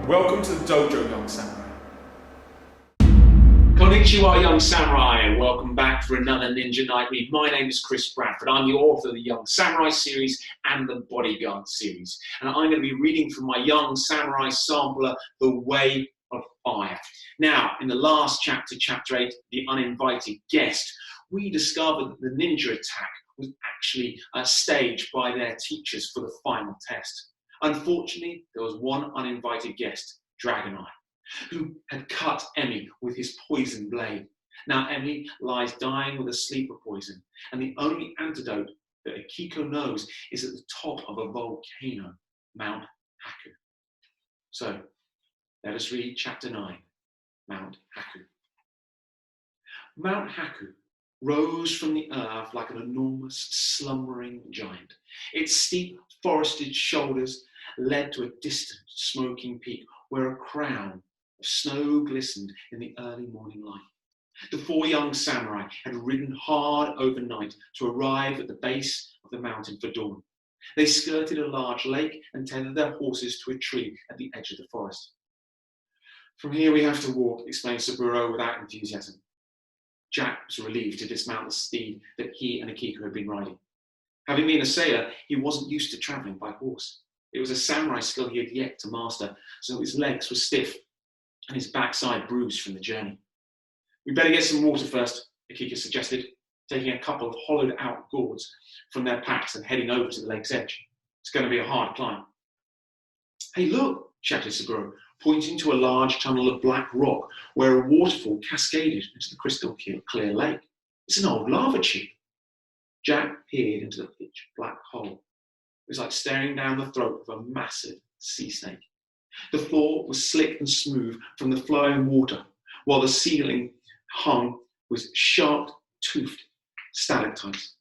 Welcome to the dojo, young samurai. Konnichiwa, young samurai, and welcome back for another Ninja Night Read. My name is Chris Bradford. I'm the author of the Young Samurai series and the Bodyguard series. And I'm going to be reading from my Young Samurai sampler, The Way of Fire. Now, in the last chapter, chapter 8, The Uninvited Guest, we discovered that the ninja attack was actually staged by their teachers for the final test. Unfortunately, there was one uninvited guest, Dragon Eye, who had cut Emmy with his poison blade. Now Emmy lies dying with a sleeper poison, and the only antidote that Akiko knows is at the top of a volcano, Mount Haku. So, let us read chapter 9, Mount Haku. Mount Haku rose from the earth like an enormous slumbering giant. Its steep forested shoulders led to a distant smoking peak where a crown of snow glistened in the early morning light. The four young samurai had ridden hard overnight to arrive at the base of the mountain for dawn. They skirted a large lake and tethered their horses to a tree at the edge of the forest. "From here we have to walk," explained Saburo without enthusiasm. Jack was relieved to dismount the steed that he and Akiko had been riding. Having been a sailor, he wasn't used to travelling by horse. It was a samurai skill he had yet to master, so his legs were stiff and his backside bruised from the journey. "We'd better get some water first," Akiko suggested, taking a couple of hollowed out gourds from their packs and heading over to the lake's edge. "It's going to be a hard climb." "Hey, look," shouted Saburo, pointing to a large tunnel of black rock where a waterfall cascaded into the crystal clear lake. "It's an old lava tube." Jack peered into the pitch black hole. It was like staring down the throat of a massive sea snake. The floor was slick and smooth from the flowing water, while the ceiling hung with sharp-toothed stalactites.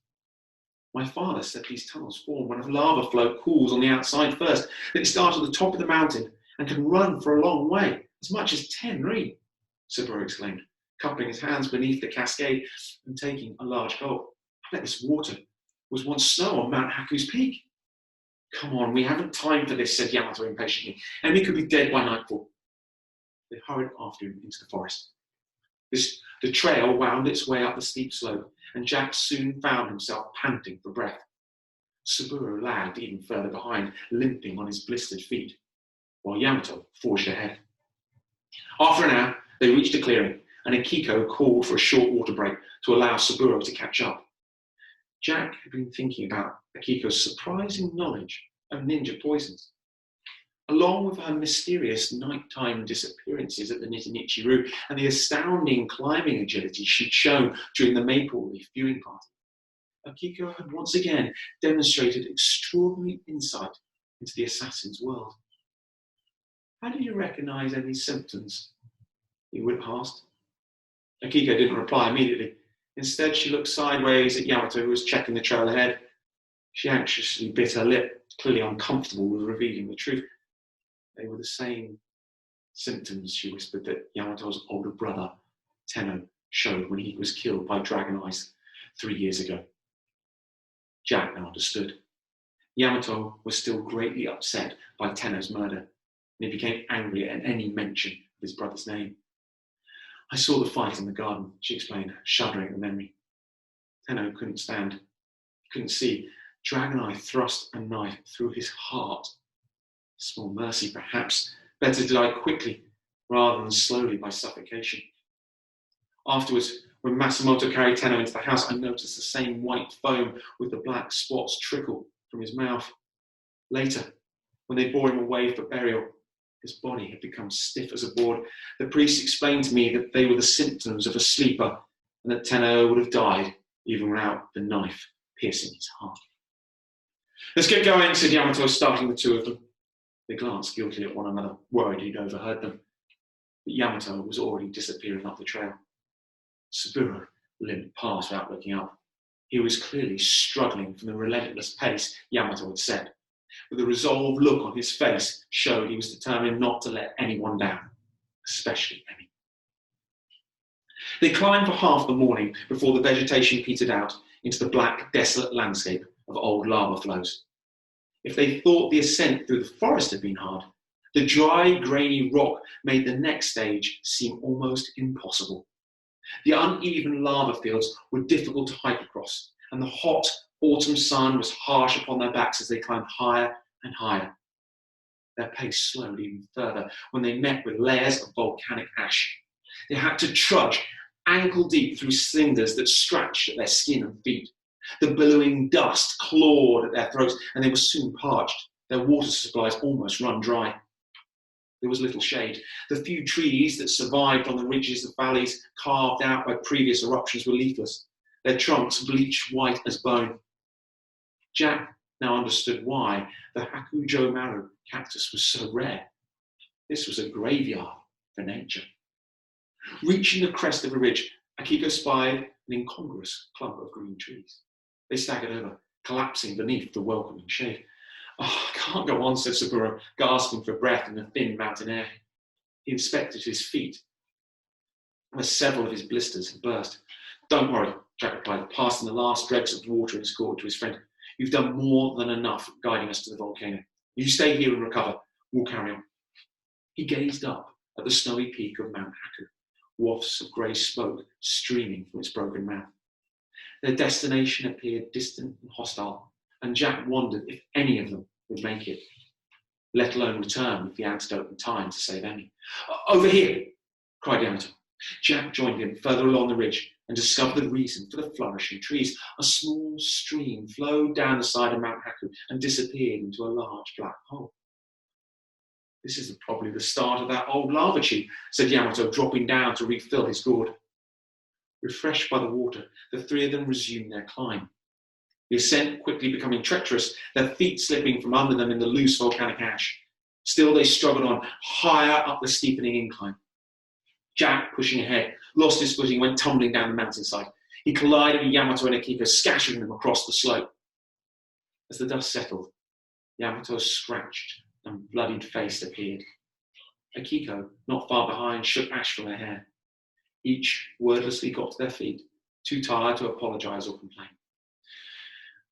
"My father said these tunnels form when a lava flow cools on the outside first, then it starts at the top of the mountain and can run for a long way, as much as 10 ri," Saburo exclaimed, cupping his hands beneath the cascade and taking a large gulp. "I bet this water was once snow on Mount Haku's peak." "Come on, we haven't time for this," said Yamato impatiently. "Emmy could be dead by nightfall." They hurried after him into the forest. The trail wound its way up the steep slope, and Jack soon found himself panting for breath. Saburo lagged even further behind, limping on his blistered feet, while Yamato forged ahead. After an hour, they reached a clearing, and Akiko called for a short water break to allow Saburo to catch up. Jack had been thinking about Akiko's surprising knowledge of ninja poisons. Along with her mysterious nighttime disappearances at the Nitinichi-ru and the astounding climbing agility she'd shown during the Maple Leaf viewing party, Akiko had once again demonstrated extraordinary insight into the assassin's world. "How did you recognize any symptoms?" he asked. Akiko didn't reply immediately. Instead, she looked sideways at Yamato, who was checking the trail ahead. She anxiously bit her lip, clearly uncomfortable with revealing the truth. "They were the same symptoms," she whispered, "that Yamato's older brother, Tenno, showed when he was killed by Dragon Eyes 3 years ago." Jack now understood. Yamato was still greatly upset by Tenno's murder, and he became angry at any mention of his brother's name. "I saw the fight in the garden," she explained, shuddering at the memory. Tenno couldn't stand. He couldn't see. Dragon Eye thrust a knife through his heart. Small mercy, perhaps. Better to die quickly rather than slowly by suffocation. Afterwards, when Masamoto carried Tenno into the house, I noticed the same white foam with the black spots trickle from his mouth. Later, when they bore him away for burial, his body had become stiff as a board. The priest explained to me that they were the symptoms of a sleeper and that Tenno would have died even without the knife piercing his heart. "Let's get going," said Yamato, starting the two of them. They glanced guiltily at one another, worried he'd overheard them. But Yamato was already disappearing up the trail. Saburo limped past without looking up. He was clearly struggling from the relentless pace Yamato had set. But the resolved look on his face showed he was determined not to let anyone down, especially Emmy. They climbed for half the morning before the vegetation petered out into the black, desolate landscape of old lava flows. If they thought the ascent through the forest had been hard, The dry, grainy rock made the next stage seem almost impossible. The uneven lava fields were difficult to hike across, and the hot autumn sun was harsh upon their backs as they climbed higher and higher. Their pace slowed even further when they met with layers of volcanic ash. They had to trudge ankle deep through cinders that scratched at their skin and feet. The billowing dust clawed at their throats, and they were soon parched, their water supplies almost run dry. There was little shade. The few trees that survived on the ridges of valleys carved out by previous eruptions were leafless, their trunks bleached white as bone. Jack now understood why the Hakujo Maru cactus was so rare. This was a graveyard for nature. Reaching the crest of a ridge, Akiko spied an incongruous clump of green trees. They staggered over, collapsing beneath the welcoming shade. "Oh, I can't go on," said Saburo, gasping for breath in the thin mountain air. He inspected his feet, where several of his blisters had burst. "Don't worry," Jack replied, passing the last dregs of water in his gourd to his friend. "You've done more than enough guiding us to the volcano. You stay here and recover. We'll carry on." He gazed up at the snowy peak of Mount Haku, wafts of grey smoke streaming from its broken mouth. Their destination appeared distant and hostile, and Jack wondered if any of them would make it, let alone return with the antidote in time to save Emmy. "Over here!" cried Yamato. Jack joined him further along the ridge and discovered the reason for the flourishing trees. A small stream flowed down the side of Mount Haku and disappeared into a large black hole. "This is probably the start of that old lava tube," said Yamato, dropping down to refill his gourd. Refreshed by the water, the three of them resumed their climb. The ascent quickly becoming treacherous, their feet slipping from under them in the loose volcanic ash. Still they struggled on, higher up the steepening incline. Jack, pushing ahead, lost his footing, went tumbling down the mountainside. He collided with Yamato and Akiko, scattering them across the slope. As the dust settled, Yamato's scratched and bloodied face appeared. Akiko, not far behind, shook ash from her hair. Each wordlessly got to their feet, too tired to apologize or complain.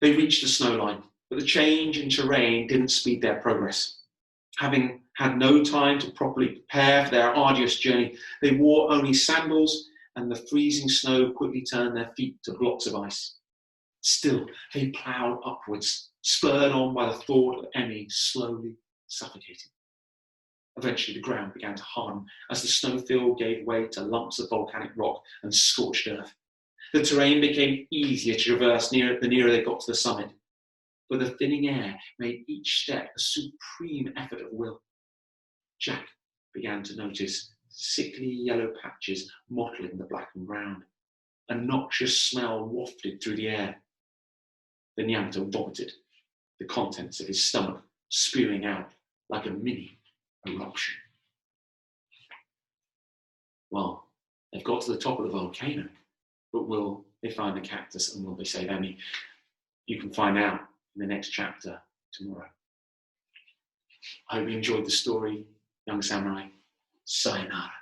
They reached the snow line, but the change in terrain didn't speed their progress. Having had no time to properly prepare for their arduous journey, they wore only sandals, and the freezing snow quickly turned their feet to blocks of ice. Still, they ploughed upwards, spurred on by the thought of Emmy slowly suffocating. Eventually, the ground began to harden as the snowfield gave way to lumps of volcanic rock and scorched earth. The terrain became easier to traverse the nearer they got to the summit, but the thinning air made each step a supreme effort of will. Jack began to notice sickly yellow patches mottling the blackened ground. A noxious smell wafted through the air. Then Yamato vomited, the contents of his stomach spewing out like a mini eruption. Well, they've got to the top of the volcano, but will they find the cactus and will they save Emmy? You can find out in the next chapter tomorrow. I hope you enjoyed the story, young samurai. Sayonara.